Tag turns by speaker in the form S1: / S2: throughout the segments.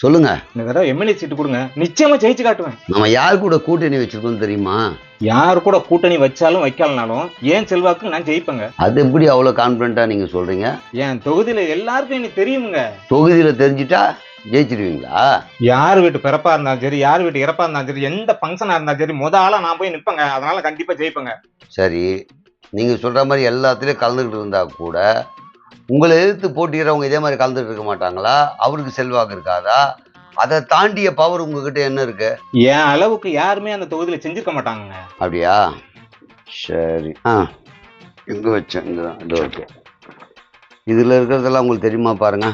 S1: சொல்லுங்க.
S2: இந்த தடவை எம்எல்ஏ சீட்டு கொடுங்க, நிச்சயமா ஜெயிச்சு காட்டுவேன்.
S1: நம்ம யார் கூட கூட்டணி வச்சிருக்கோம் தெரியுமா?
S2: யாரு கூட கூட்டணி வச்சாலும் வைக்கலனாலும் ஏன் செல்வாக்கு நான் ஜெயிப்பேங்க.
S1: அது எப்படி அவ்வளவு கான்பிடண்டா நீங்க சொல்றீங்க?
S2: என் தொகுதியில எல்லாருக்கும் எனக்கு தெரியுமுங்க.
S1: தொகுதியில தெரிஞ்சிட்டா ஜெயிச்சிருவீங்களா?
S2: யார் வீட்டு பிறப்பா இருந்தாலும் சரி, யார் வீட்டு இறப்பா இருந்தாலும் சரி, எந்த ஃபங்க்ஷனா இருந்தாலும் சரி, ஆளா நான் போய் நிப்பேங்க. அதனால கண்டிப்பா ஜெயிப்பேங்க.
S1: சரி, நீங்க சொல்ற மாதிரி எல்லாத்துலயும் கலந்துகிட்டு இருந்தா கூட உங்களை எதிர்த்து போட்டிக்கிறவங்க இதே மாதிரி கலந்துட்டு இருக்க மாட்டாங்களா? அவருக்கு செல்வாக்கு இருக்காதா? அதை தாண்டிய பவர் உங்ககிட்ட என்ன இருக்கு?
S2: என் அளவுக்கு யாருமே அந்த தொகுதியில செஞ்சிருக்க மாட்டாங்க.
S1: அப்படியா? சரி. எங்க வச்சேன்? இங்கதான். இது ஓகே. இதுல இருக்கிறதெல்லாம் உங்களுக்கு தெரியுமா பாருங்க.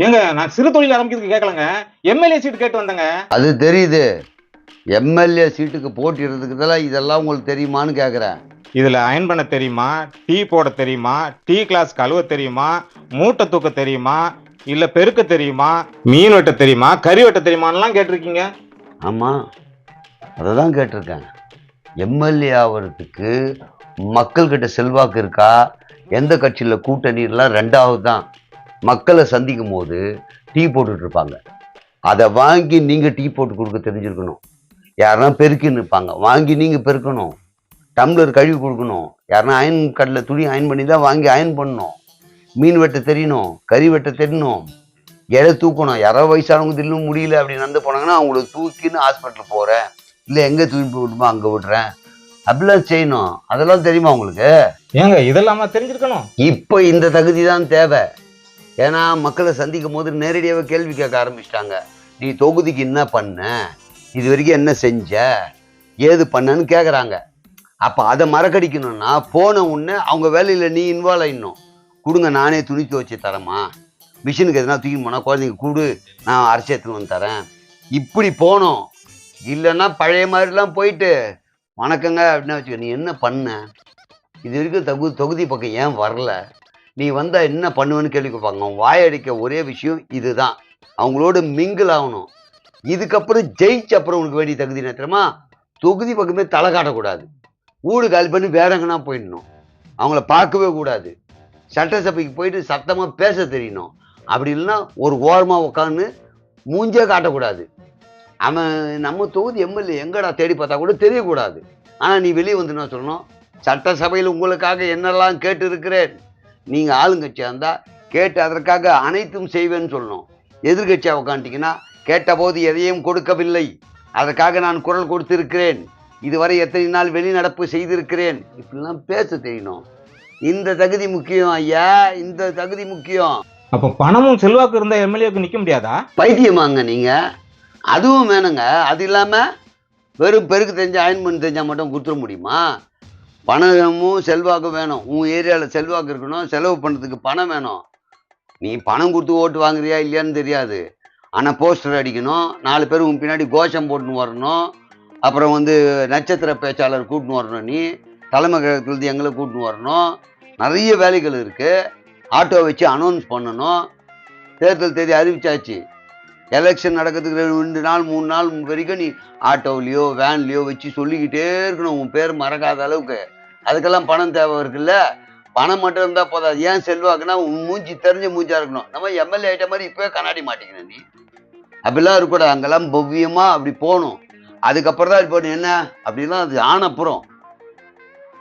S2: ஏங்க, நான் சிறு தொழில் ஆரம்பிக்கிறதுக்கு கேட்கலங்க, எம்எல்ஏ சீட் கேட்டு வந்தேங்க.
S1: அது தெரியுது. எம்எல்ஏ சீட்டுக்கு போட்டிடுறதுக்கு இதெல்லாம் உங்களுக்கு தெரியுமான்னு கேட்குறேன்.
S2: இதுல அயன் பண்ண தெரியுமா, டீ போட தெரியுமா, டீ கிளாஸ் கழுவ தெரியுமா, மூட்டை தூக்க தெரியுமா, இல்ல பெருக்க தெரியுமா, மீன் வெட்ட தெரியுமா, கறி வெட்ட தெரியுமான்லாம் கேட்டிருக்கீங்க.
S1: ஆமா, அதை தான் கேட்டிருக்கேன். எம்எல்ஏ ஆகிறதுக்கு மக்கள்கிட்ட செல்வாக்கு இருக்கா, எந்த கட்சியில் கூட்டணிலாம் ரெண்டாவது தான். மக்களை சந்திக்கும் போது டீ போட்டுட்டு இருப்பாங்க, அதை வாங்கி நீங்கள் டீ போட்டு கொடுக்க தெரிஞ்சிருக்கணும். யாருன்னா பெருக்கின்னு இருப்பாங்க, வாங்கி நீங்கள் பெருக்கணும். டம்ளர் கழுவி கொடுக்கணும். யாருன்னா அயன் கடையில் துணி அயன் பண்ணி தான் வாங்கி அயன் பண்ணணும். மீன் வெட்ட தெரியணும், கறி வெட்ட தெரியணும், எடை தூக்கணும். யாராவது வயசானவங்க தில்லும் முடியல அப்படின்னு வந்து போனாங்கன்னா அவங்கள தூக்கின்னு ஹாஸ்பிட்டல் போகிறேன், இல்லை எங்கே தூக்கி விட்டுமோ அங்கே விடுறேன், அப்படிலாம் செய்யணும். அதெல்லாம் தெரியுமா உங்களுக்கு?
S2: ஏங்க, இதெல்லாமா தெரிஞ்சிருக்கணும்?
S1: இப்போ இந்த தகுதி தான் தேவை. ஏன்னா மக்களை சந்திக்கும் போது நேரடியாகவே கேள்வி கேட்க ஆரம்பிச்சிட்டாங்க. நீ தொகுதிக்கு என்ன பண்ண, இது வரைக்கும் என்ன செஞ்ச, ஏது பண்ணன்னு கேட்குறாங்க. அப்போ அதை மறக்கடிக்கணும்னா போன உடனே அவங்க வேலையில் நீ இன்வால்வ் ஆகிடணும். கொடுங்க, நானே துணி துவச்சி தரேம்மா, மிஷினுக்கு எதுனா தூக்கி போனால் குழந்தைங்க கூடு, நான் அரைச்சி எடுத்துன்னு வந்து தரேன், இப்படி போனோம். இல்லைன்னா பழைய மாதிரிலாம் போயிட்டு வணக்கங்க அப்படின்னா வச்சுக்க, நீ என்ன பண்ண, இது வரைக்கும் தொகுதி பக்கம் ஏன் வரல, நீ வந்தால் என்ன பண்ணுவேன்னு கேள்வி கேட்பாங்க. அவன் வாயடிக்க ஒரே விஷயம் இதுதான், அவங்களோட மிங்கிள் ஆகணும். இதுக்கப்புறம் ஜெயிச்ச அப்புறம் உனக்கு வேண்டிய தகுதி நேரமா தொகுதி பக்கமே தலை காட்டக்கூடாது. ஊடு காலி பண்ணி வேற எங்கன்னா போயிடணும், அவங்கள பார்க்கவே கூடாது. சட்டசபைக்கு போயிட்டு சத்தமாக பேச தெரியணும். அப்படி இல்லைன்னா ஒரு ஓரமாக உட்காந்து மூஞ்சே காட்டக்கூடாது. அவன் நம்ம தொகுதி எம்எல்ஏ எங்கடா தேடி பார்த்தா கூட தெரியக்கூடாது. ஆனால் நீ வெளியே வந்து என்ன சொல்லணும், சட்டசபையில் உங்களுக்காக என்னெல்லாம் கேட்டு இருக்கிறேன், நீங்கள் ஆளுங்கட்சியாக இருந்தால் கேட்டு அதற்காக அனைத்தும் செய்வேன்னு சொல்லணும். எதிர்கட்சியாக உட்காந்துட்டிங்கன்னா கேட்டபோது எதையும் கொடுக்கவில்லை, அதற்காக நான் குரல் கொடுத்திருக்கிறேன், இதுவரை எத்தனை நாள் வெளிநடப்பு செய்திருக்கிறேன், இப்படிலாம் பேச தெரியணும். இந்த தகுதி முக்கியம் ஐயா, இந்த தகுதி முக்கியம்.
S2: அப்போ பணமும் செல்வாக்கு இருந்தால் எம்எல்ஏக்கு நிற்க முடியாதா?
S1: பைத்தியமாங்க நீங்கள்? அதுவும் வேணுங்க. அது இல்லாமல் வெறும் பெருக்கு தெரிஞ்ச அயன்மெண்ட் தெரிஞ்சால் மட்டும் கொடுத்துட முடியுமா? பணமும் செல்வாக்கும் வேணும். உன் ஏரியாவில் செல்வாக்கு இருக்கணும், செலவு பண்ணுறதுக்கு பணம் வேணும். நீ பணம் கொடுத்து ஓட்டு வாங்குறியா இல்லையான்னு தெரியாது, ஆனால் போஸ்டர் அடிக்கணும், 4 பேர் உன் பின்னாடி கோஷம் போட்டுன்னு வரணும், அப்புறம் நட்சத்திர பேச்சாளர் கூட்டின்னு வரணும், நீ தலைமை கழகத்துலேருந்து எங்களை கூட்டின்னு வரணும், நிறைய வேலைகள் இருக்குது. ஆட்டோ வச்சு அனௌன்ஸ் பண்ணணும். தேர்தல் தேதி அறிவிச்சாச்சு, எலெக்ஷன் நடக்கிறதுக்கு 2 நாள் 3 நாள் வரைக்கும் நீ ஆட்டோவிலையோ வேன்லையோ வச்சு சொல்லிக்கிட்டே இருக்கணும், உன் பேர் மறக்காத அளவுக்கு. அதுக்கெல்லாம் பணம் தேவை இருக்குல்ல. பணம் மட்டும் இருந்தால் போதாது. ஏன் செல்வாக்குன்னா உன் மூஞ்சி தெரிஞ்ச மூஞ்சாக இருக்கணும். நம்ம எம்எல்ஏ ஆகிட்ட மாதிரி இப்போவே கண்ணாடி மாட்டிக்கணும். நீ அப்படிலாம் இருக்கக்கூடாது. அங்கெல்லாம் பவ்யமாக அப்படி போகணும். அதுக்கப்புறம் தான் இப்போ என்ன அப்படிலாம் அது ஆனப்புறம்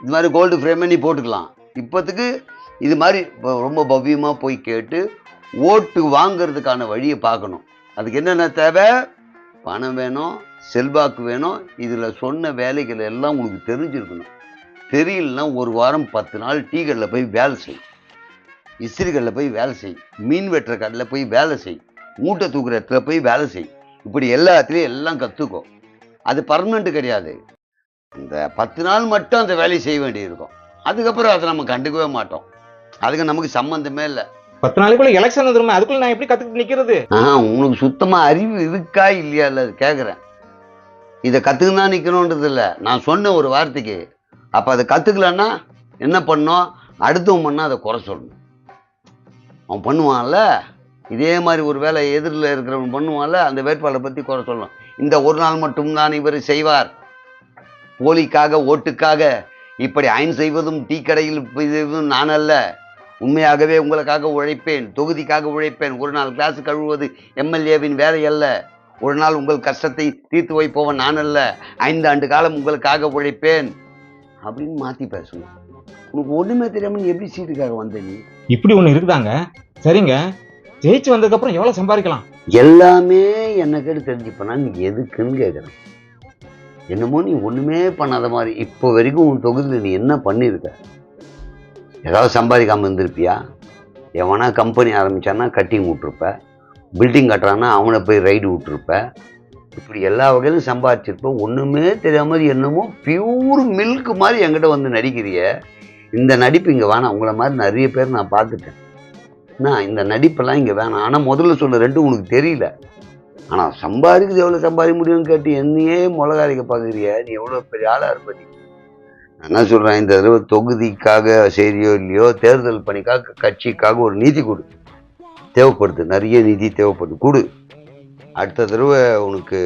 S1: இது மாதிரி கோல்டு ஃப்ரேமே நீ போட்டுக்கலாம். இப்போத்துக்கு இது மாதிரி ரொம்ப பவ்யமாக போய் கேட்டு ஓட்டு வாங்கிறதுக்கான வழியை பார்க்கணும். அதுக்கு என்னென்ன தேவை? பணம் வேணும், செல்வாக்கு வேணும். இதில் சொன்ன வேலைகள் எல்லாம் உங்களுக்கு தெரிஞ்சிருக்கணும். தெரியலன்னா 1 வாரம் 10 நாள் டீ கடையில் போய் வேலை செய், இஸ்திரி கடையில் போய் வேலை செய், மீன் வெட்டுற கடையில் போய் வேலை செய், மூட்டை தூக்குற இடத்துல போய் வேலை செய். இப்படி எல்லாத்துலேயும் எல்லாம் கற்றுக்கோ. அது பர்மனெண்ட் கிடையாது. இந்த 10 நாள் மட்டும் அந்த வேலையை செய்ய வேண்டியிருக்கும். அதுக்கப்புறம் அதை நம்ம கண்டுக்கவே மாட்டோம். அதுக்கு நமக்கு சம்மந்தமே இல்லை.
S2: 10 நாளைக்குள்ள எலெக்ஷன் வந்துருமே, அதுக்குள்ள நான் எப்படி கற்றுக்கிட்டு நிற்கிறது?
S1: உனக்கு சுத்தமாக அறிவு இருக்கா இல்லையா இல்லை கேட்குறேன். இதை கற்றுக்குன்னு தான் நிற்கணுன்றது இல்லை, நான் சொன்ன ஒரு வார்த்தைக்கு. அப்போ அதை கற்றுக்கலன்னா என்ன பண்ணோம், அடுத்தவன் பண்ணால் அதை குறை சொல்லணும். அவன் பண்ணுவான்ல இதே மாதிரி ஒரு வேலை எதிரில் இருக்கிறவன் பண்ணுவான்ல, அந்த வேட்பாளரை பற்றி குறை சொல்லணும். இந்த ஒரு நாள் மட்டும்தான் இவர் செய்வார், போலிக்காக ஓட்டுக்காக இப்படி அயன் செய்வதும் டீ கடையில் செய்வதும் நான் அல்ல. உண்மையாகவே உங்களுக்காக உழைப்பேன், தொகுதிக்காக உழைப்பேன். ஒரு நாள் கிளாஸ் கழுவுவது எம்எல்ஏவின் வேலை அல்ல. ஒரு நாள் உங்கள் கஷ்டத்தை தீர்த்து வைப்பவன் நான் அல்ல. 5 ஆண்டு காலம் உங்களுக்காக உழைப்பேன் அப்படின்னு மாற்றி பேசணும். உனக்கு ஒன்றுமே தெரியாமல் நீ எப்படி சீட்டுக்காக வந்த நீ?
S2: இப்படி ஒண்ணு இருக்குதாங்க. சரிங்க, ஜெயிச்சு வந்ததுக்கு அப்புறம் எவ்வளவு சம்பாதிக்கலாம்?
S1: எல்லாமே என்ன கேட்டு தெரிஞ்சுப்பனா நீ எதுக்குன்னு கேட்குறேன். என்னமோ நீ ஒன்றுமே பண்ணாத மாதிரி. இப்போ வரைக்கும் உன் தொகுதியில் நீ என்ன பண்ணியிருக்க? ஏதாவது சம்பாதிக்காமல் இருந்திருப்பியா? எவனா கம்பெனி ஆரம்பித்தான்னா கட்டிங் விட்ருப்ப, பில்டிங் கட்டுறான்னா அவனை போய் ரைடு விட்டுருப்ப. இப்படி எல்லா வகையிலும் சம்பாதிச்சிருப்ப. ஒன்றுமே தெரியாமல் என்னமோ பியூர் மில்க் மாதிரி என்கிட்ட வந்து நடிக்கிறிய. இந்த நடிப்பு இங்கே வேணாம். உங்களை மாதிரி நிறைய பேர் நான் பார்த்துட்டேன். நான் இந்த நடிப்பெல்லாம் இங்கே வேணாம். ஆனால் முதல்ல சொல்ல ரெண்டும் உனக்கு தெரியல. ஆனால் சம்பாதிக்கிறது எவ்வளோ சம்பாதிக்க முடியும்னு கேட்டு என்னையே மிளகாரிக்க பார்க்குறிய. நீ எவ்வளோ பெரிய ஆளாக இருப்ப நீ. நான் என்ன சொல்கிறேன், இந்த தடவை தொகுதிக்காக சரியோ இல்லையோ தேர்தல் பணிக்காக கட்சிக்காக ஒரு நிதி கொடு. தேவைப்படுது, நிறைய நிதி தேவைப்படுது, கொடு. அடுத்த தடவை உனக்கு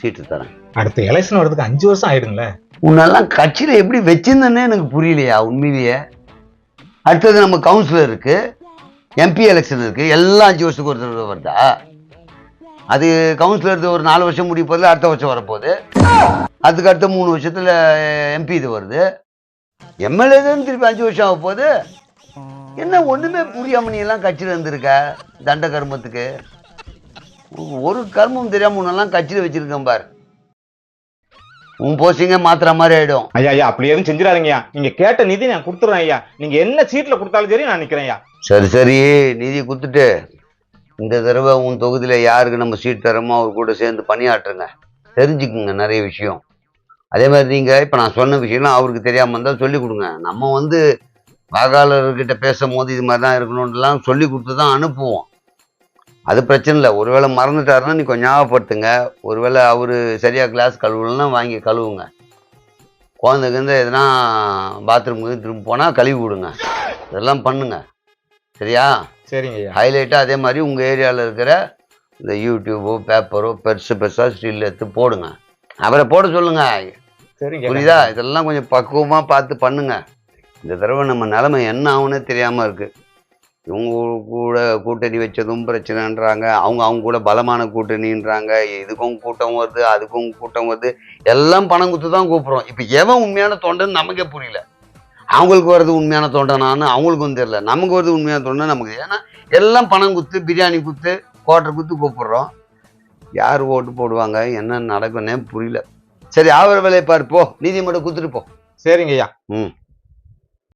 S1: சீட்டு தரேன்.
S2: அடுத்த எலெக்ஷன் வரதுக்கு 5 வருஷம் ஆயிடுங்களே.
S1: உன்னெல்லாம் கட்சியில் எப்படி வச்சிருந்தேன்னே எனக்கு புரியலையா உண்மையிலேயே. அடுத்தது நம்ம கவுன்சிலர் இருக்கு, எம்பி எலெக்ஷன் இருக்கு, எல்லாம் 5 வருஷத்துக்கு ஒரு தடவை வருதா? அது கவுன்சிலர் ஒரு 4 வருஷம் முடிய போகுது, அடுத்த வருஷம் வரப்போகுது. அதுக்கு அடுத்த 3 வருஷத்துல எம்பி இது வருது, எம்எல்ஏ தான் திருப்பி 5 வருஷம் ஆக போகுது. என்ன ஒண்ணுமே புரியாம நீ எல்லாம் கட்சியில் இருந்திருக்க தண்ட கர்மத்துக்கு. ஒரு கர்மம் தெரியாம முன்னெல்லாம் கட்சியில் வச்சிருக்கேன் பாரு. உன் போஸ்டிங்க மாத்திர மாதிரி ஆயிடும்.
S2: ஐயா ஐயா அப்படி எதுவும் செஞ்சிடாதீங்கய்யா. நீங்க கேட்ட நிதி நான் கொடுத்துறேன் ஐயா. நீங்க என்ன சீட்ல கொடுத்தாலும் சரி நான் நிக்கிறேன் ஐயா.
S1: சரி சரி, நிதி கொடுத்துட்டு இந்த தடவை உன் தொகுதியில யாருக்கு நம்ம சீட் தரமோ அவர் கூட சேர்ந்து பணியாற்றுங்க, தெரிஞ்சுக்குங்க நிறைய விஷயம். அதே மாதிரி நீங்க இப்ப நான் சொன்ன விஷயம்லாம் அவருக்கு தெரியாம இருந்தால் சொல்லி கொடுங்க. நம்ம வாக்காளர்கிட்ட பேசும்போது இது மாதிரி தான் இருக்கணும்லாம் சொல்லி கொடுத்து தான் அனுப்புவோம். அது பிரச்சனை இல்லை. ஒருவேளை மறந்துட்டாருன்னா நீ கொஞ்சம் ஞாபகப்படுத்துங்க. ஒருவேளை அவரு சரியா கிளாஸ் கழுவுலன்னா வாங்கி கழுவுங்க. குழந்தைக்கு எதுனா பாத்ரூமுக்கு திரும்ப போனா கழுவி விடுங்க. இதெல்லாம் பண்ணுங்க, சரியா?
S2: சரிங்க ஐயா.
S1: ஹைலைட்டாக அதே மாதிரி உங்கள் ஏரியாவில் இருக்கிற இந்த யூடியூபோ பேப்பரோ பெருசாக ஸ்டில் எடுத்து போடுங்க. அவரை போட சொல்லுங்க.
S2: சரிங்க,
S1: புரியுதா? இதெல்லாம் கொஞ்சம் பக்குவமாக பார்த்து பண்ணுங்க. இந்த தடவை நம்ம நிலைமை என்ன ஆகுன்னே தெரியாமல் இருக்குது. இவங்க கூட கூட்டணி வச்சதும் பிரச்சனைன்றாங்க, அவங்க கூட பலமான கூட்டணின்றாங்க. இதுக்கும் கூட்டம் வருது, அதுக்கும் கூட்டம் வருது. எல்லாம் பணம் கொடுத்து தான் கூப்பிட்றோம். இப்போ எவன் உண்மையான தொண்டைன்னு நமக்கே புரியல. அவங்களுக்கு வர்றது உண்மையான தொண்டனான்னு அவங்களுக்கும் தெரியல, நமக்கு வருது உண்மையான தொண்டை நமக்கு. ஏன்னா எல்லாம் பணம் கொடுத்து பிரியாணி கொடுத்து கோட்டை கொடுத்து கூப்பிட்றோம். யார் ஓட்டு போடுவாங்க, என்ன நடக்குன்னே புரியல. சரி, ஆவர வேலையை பாரு, போ. நீதி மட்டும் கொடுத்துட்டு போ.
S2: சரிங்க ஐயா.